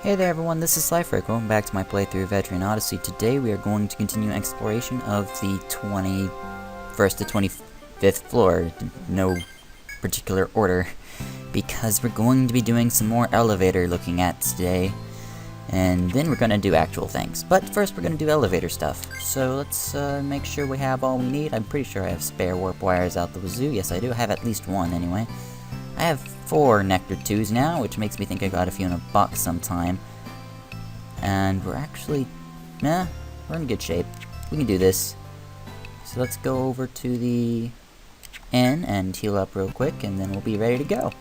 Hey there everyone, this is Cypher. Welcome back to my playthrough of Etrian Odyssey. Today we are going to continue exploration of the 21st to 25th floor, no particular order, because we're going to be doing some more elevator looking at today, and then we're going to do actual things. But first we're going to do elevator stuff, so let's make sure we have all we need. I'm pretty sure I have spare warp wires out the wazoo. Yes I do, I have at least one anyway. I have 4 Nectar 2s now, which makes me think I got a few in a box sometime. And we're actually, we're in good shape. We can do this. So let's go over to the inn and heal up real quick, and then we'll be ready to go.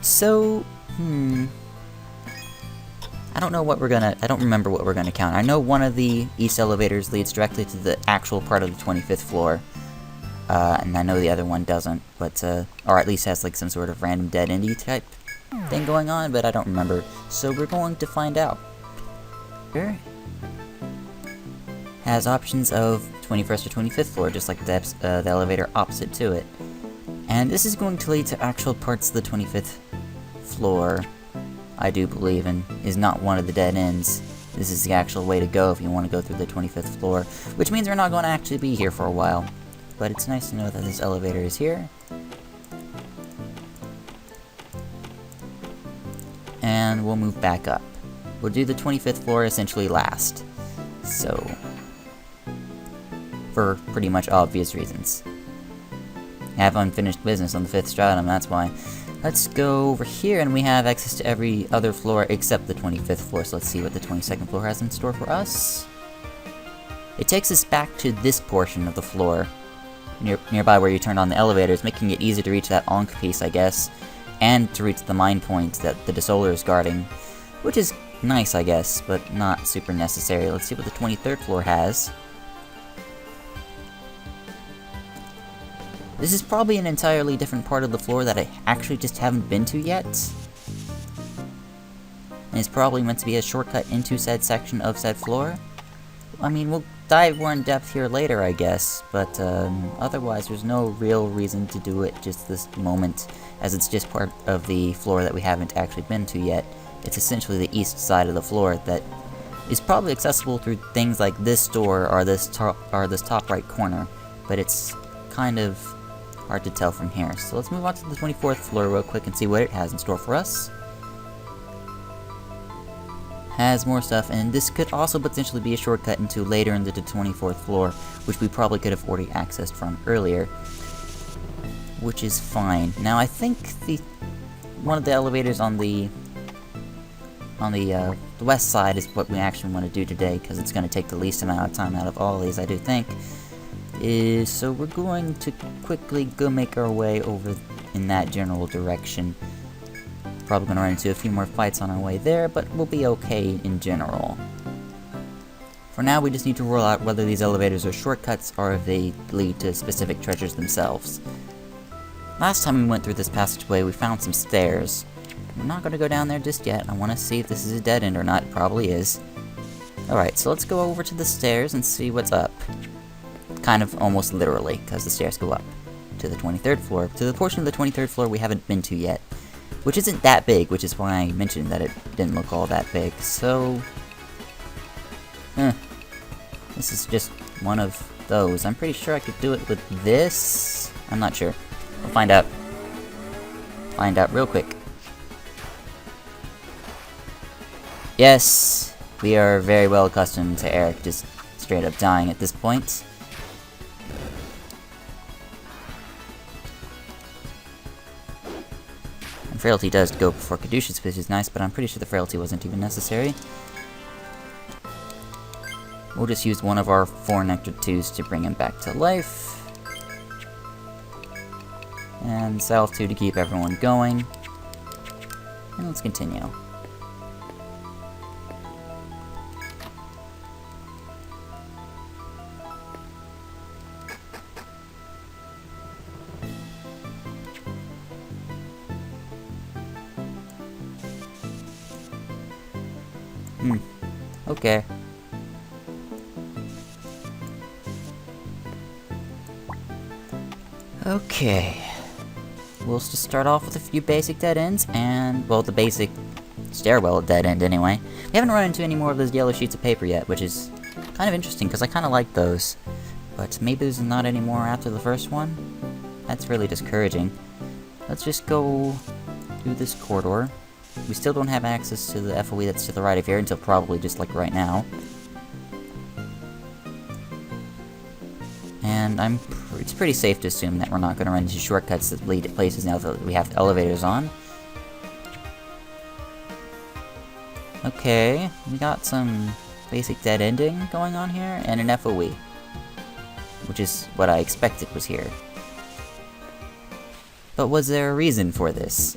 So, I don't know what we're gonna, I don't remember what we're gonna count. I know one of the east elevators leads directly to the actual part of the 25th floor. And I know the other one doesn't, but, or at least has like some sort of random dead-endy type thing going on, but I don't remember. So we're going to find out. Here has options of 21st or 25th floor, just like the elevator opposite to it. And this is going to lead to actual parts of the 25th floor, I do believe, and is not one of the dead ends. This is the actual way to go if you want to go through the 25th floor, which means we're not going to actually be here for a while. But it's nice to know that this elevator is here. And we'll move back up. We'll do the 25th floor essentially last. So, for pretty much obvious reasons. I have unfinished business on the 5th stratum, that's why. Let's go over here, and we have access to every other floor except the 25th floor, so let's see what the 22nd floor has in store for us. It takes us back to this portion of the floor, nearby where you turned on the elevators, making it easy to reach that Ankh piece, I guess, and to reach the mine point that the Desolar is guarding, which is nice, I guess, but not super necessary. Let's see what the 23rd floor has. This is probably an entirely different part of the floor that I actually just haven't been to yet. And it's probably meant to be a shortcut into said section of said floor. I mean, we'll dive more in depth here later, I guess, but otherwise there's no real reason to do it just this moment, as it's just part of the floor that we haven't actually been to yet. It's essentially the east side of the floor that is probably accessible through things like this door or this top right corner, but it's kind of hard to tell from here. So let's move on to the 24th floor real quick and see what it has in store for us. Has more stuff, and this could also potentially be a shortcut into later into the 24th floor, which we probably could have already accessed from earlier, which is fine. Now I think one of the elevators on the west side is what we actually want to do today, because it's going to take the least amount of time out of all these, I do think. So we're going to quickly go make our way over in that general direction. Probably gonna run into a few more fights on our way there, but we'll be okay in general. For now, we just need to rule out whether these elevators are shortcuts or if they lead to specific treasures themselves. Last time we went through this passageway, we found some stairs. We're not gonna go down there just yet. I want to see if this is a dead end or not. It probably is. Alright, so let's go over to the stairs and see what's up. Kind of almost literally, because the stairs go up to the 23rd floor, to the portion of the 23rd floor we haven't been to yet. Which isn't that big, which is why I mentioned that it didn't look all that big, so... This is just one of those. I'm pretty sure I could do it with this. I'm not sure. We'll find out. Find out real quick. Yes! We are very well accustomed to Eric just straight up dying at this point. Frailty does go before Caduceus, which is nice, but I'm pretty sure the frailty wasn't even necessary. We'll just use one of our 4 Nectar 2s to bring him back to life. And Salve 2 to keep everyone going. And let's continue. Okay. Okay. We'll just start off with a few basic dead ends, and, well, the basic stairwell dead end anyway. We haven't run into any more of those yellow sheets of paper yet, which is kind of interesting, because I kind of like those. But maybe there's not any more after the first one? That's really discouraging. Let's just go through this corridor. We still don't have access to the FOE that's to the right of here until probably just like right now. And it's pretty safe to assume that we're not going to run into shortcuts that lead to places now that we have elevators on. Okay, we got some basic dead ending going on here, and an FOE. Which is what I expected was here. But was there a reason for this?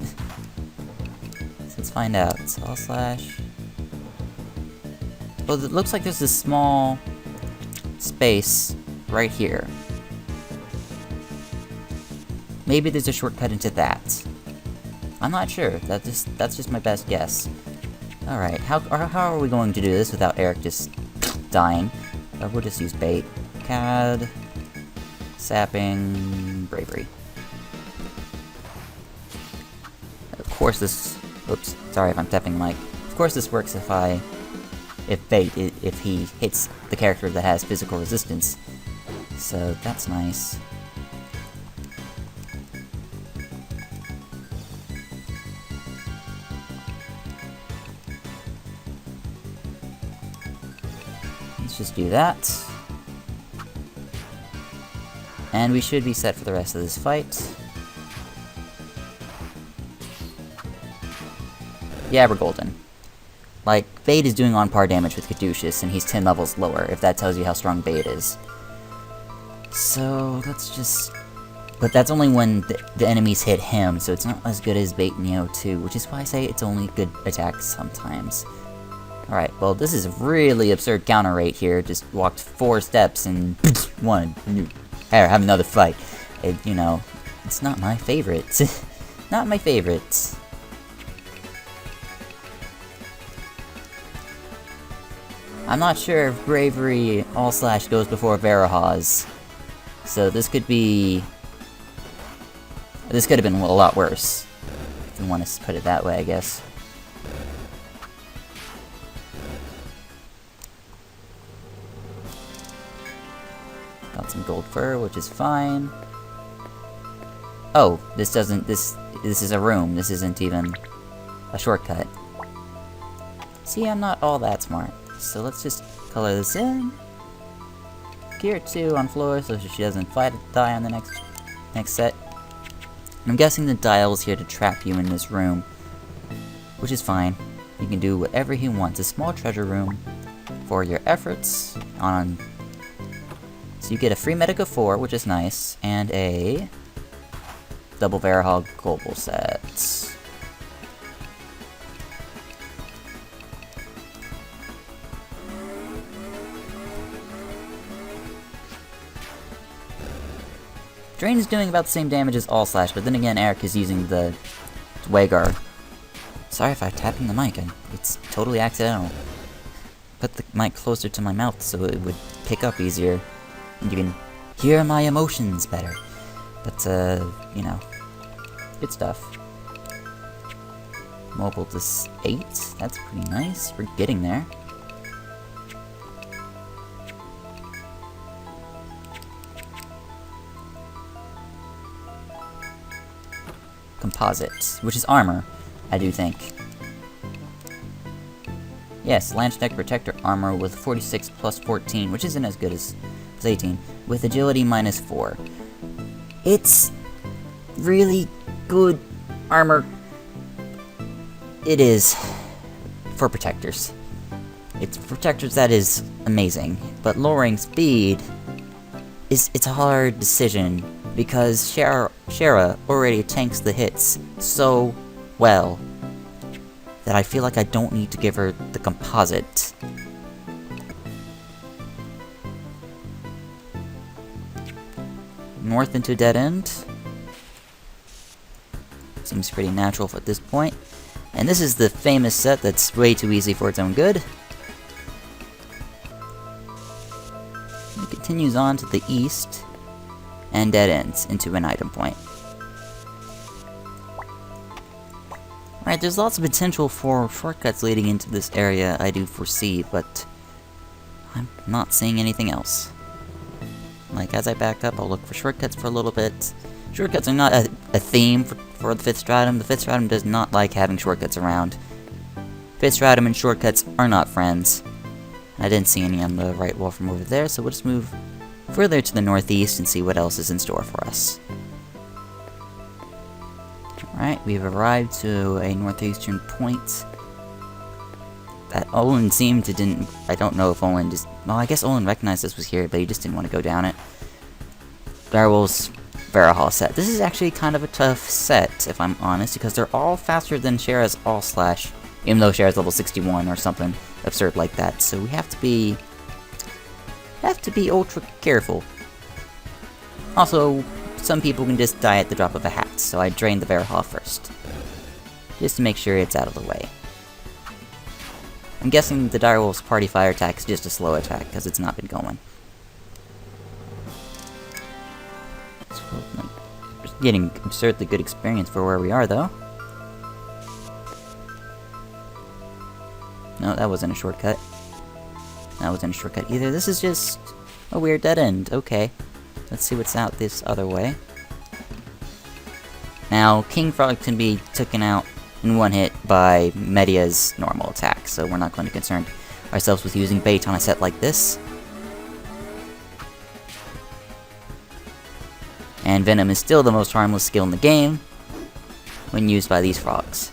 So let's find out. All slash... Well, it looks like there's this small space right here. Maybe there's a shortcut into that. I'm not sure. That's just my best guess. Alright, how are we going to do this without Eric just dying? We'll just use bait. CAD, sapping, bravery. Of course this... Oops, sorry if I'm tapping the mic. Of course this works if he hits the character that has physical resistance. So that's nice. Let's just do that. And we should be set for the rest of this fight. Yeah, we're golden. Like, Bait is doing on-par damage with Caduceus, and he's 10 levels lower, if that tells you how strong Bait is. So, let's just... But that's only when the enemies hit him, so it's not as good as Bait Neo 2, which is why I say it's only good attack sometimes. Alright, well, this is a really absurd counter rate here. Just walked 4 steps and... one. Here, have another fight. You know, it's not my favorite. Not my favorite. I'm not sure if Bravery all slash goes before Varahaz. So this could be... This could have been a lot worse. If you want to put it that way, I guess. Got some gold fur, which is fine. Oh, this doesn't... This is a room. This isn't even a shortcut. See, I'm not all that smart. So let's just color this in. Gear 2 on floor so she doesn't die on the next set. I'm guessing the dial is here to trap you in this room, which is fine. You can do whatever he wants. A small treasure room for your efforts on... So you get a free medic of 4, which is nice, and a double Varahog global set. Drain is doing about the same damage as All Slash, but then again, Eric is using the Wagar. Sorry if I'm tapping the mic, it's totally accidental. Put the mic closer to my mouth so it would pick up easier, and you can hear my emotions better. But, you know, good stuff. Mobile to 8, that's pretty nice, we're getting there. Composite, which is armor, I do think. Yes, Lance Neck Protector armor with 46 plus 14, which isn't as good as 18, with agility minus 4. It's really good armor. It is for protectors. It's for protectors that is amazing, but lowering speed it's a hard decision because Shara already tanks the hits so well that I feel like I don't need to give her the composite. North into dead end. Seems pretty natural at this point. And this is the famous set that's way too easy for its own good. It continues on to the east and dead ends into an item point. Alright, there's lots of potential for shortcuts leading into this area, I do foresee, but I'm not seeing anything else. Like, as I back up, I'll look for shortcuts for a little bit. Shortcuts are not a theme for the 5th stratum. The 5th stratum does not like having shortcuts around. 5th stratum and shortcuts are not friends. I didn't see any on the right wall from over there, so we'll just move further to the northeast and see what else is in store for us. Alright, we've arrived to a northeastern point. That Olin seemed to didn't... I don't know if Olin just... Well, I guess Olin recognized this was here, but he just didn't want to go down it. Direwolf's Varahal set. This is actually kind of a tough set, if I'm honest, because they're all faster than Shara's All-Slash, even though Shara's level 61 or something absurd like that, so we have to be ultra careful. Also, some people can just die at the drop of a hat, so I drained the Varahal first, just to make sure it's out of the way. I'm guessing the Direwolf's party fire attack is just a slow attack, because it's not been going. Just getting absurdly good experience for where we are, though. No, that wasn't a shortcut. That wasn't a shortcut either. This is just a weird dead end. Okay. Let's see what's out this other way. Now, King Frog can be taken out in one hit by Media's normal attack, so we're not going to concern ourselves with using bait on a set like this. And Venom is still the most harmless skill in the game when used by these frogs.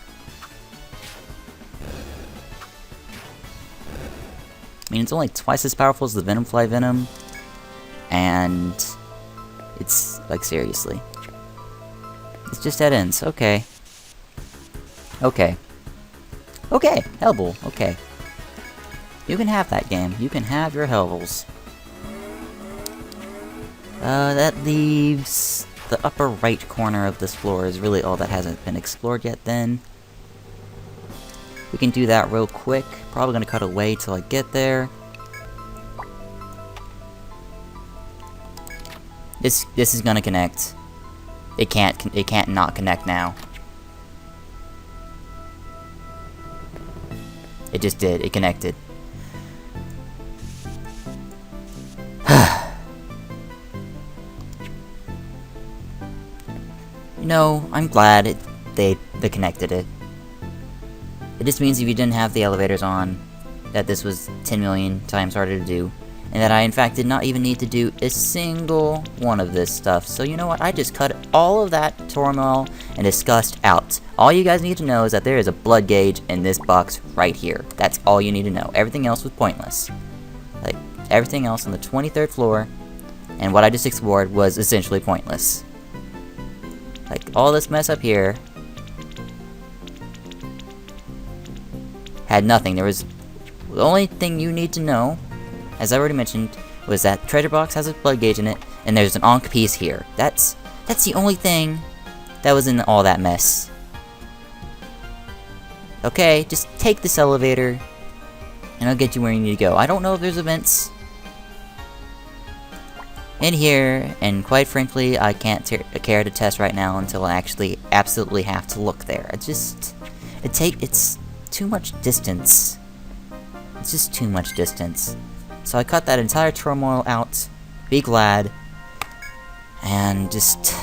I mean, it's only twice as powerful as the Venomfly Venom, and it's, like, seriously. It's just dead ends, okay. Okay. Okay, Hellbull, okay. You can have that game. You can have your Hellbulls. That leaves the upper right corner of this floor is really all that hasn't been explored yet then. We can do that real quick. Probably gonna cut away till I get there. This is gonna connect. It can't not connect now. It just did. It connected. You know, I'm glad they connected it. It just means if you didn't have the elevators on, that this was 10 million times harder to do, and that I in fact did not even need to do a single one of this stuff. So you know what, I just cut all of that turmoil and disgust out. All you guys need to know is that there is a blood gauge in this box right here. That's all you need to know. Everything else was pointless. Like, everything else on the 23rd floor, and what I just explored was essentially pointless. Like, all this mess up here had nothing. There was... The only thing you need to know, as I already mentioned, was that treasure box has a blood gauge in it, and there's an Ankh piece here. That's the only thing that was in all that mess. Okay, just take this elevator, and I'll get you where you need to go. I don't know if there's events in here, and quite frankly, I can't care to test right now until I actually absolutely have to look there. It's too much distance. It's just too much distance. So I cut that entire turmoil out, be glad, and just...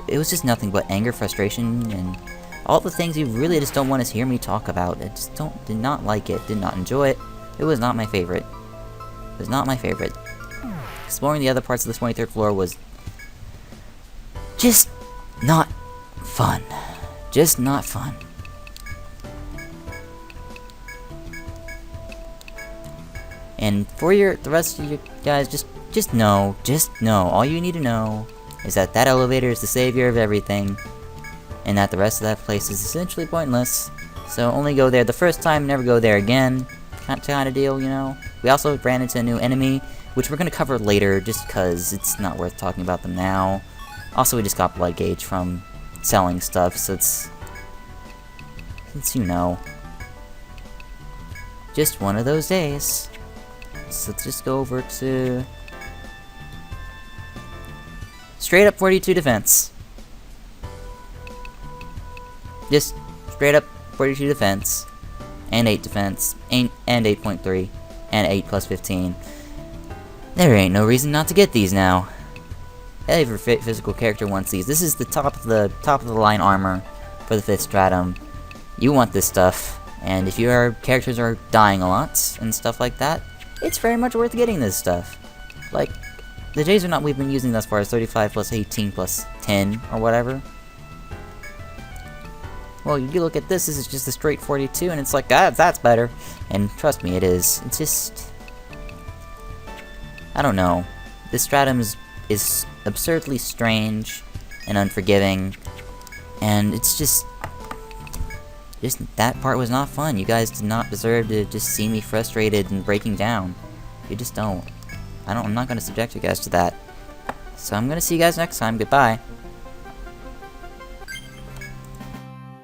It was just nothing but anger, frustration, and all the things you really just don't want to hear me talk about. I just did not like it, did not enjoy it. It was not my favorite. It was not my favorite. Exploring the other parts of the 23rd floor was just not fun. Just not fun. And for the rest of you guys, just know, all you need to know is that that elevator is the savior of everything, and that the rest of that place is essentially pointless. So only go there the first time, never go there again, kind of deal, you know. We also ran into a new enemy, which we're gonna cover later, just because it's not worth talking about them now. Also, we just got blood gauge from selling stuff, so it's you know, just one of those days. So let's just go over to straight up 42 defense. Just straight up 42 defense, and 8 defense, and 8.3, and 8 plus 15. There ain't no reason not to get these now. Every physical character wants these. This is the top of the line armor for the 5th stratum. You want this stuff, and if your characters are dying a lot and stuff like that, it's very much worth getting this stuff. Like, the J's are not we've been using thus far is 35 plus 18 plus 10 or whatever. Well, you look at this is just a straight 42, and it's like, ah, that's better. And trust me, it is. It's just, I don't know. This stratum is absurdly strange and unforgiving, and it's just that part was not fun. You guys did not deserve to just see me frustrated and breaking down. You just don't. I'm not going to subject you guys to that. So I'm going to see you guys next time. Goodbye.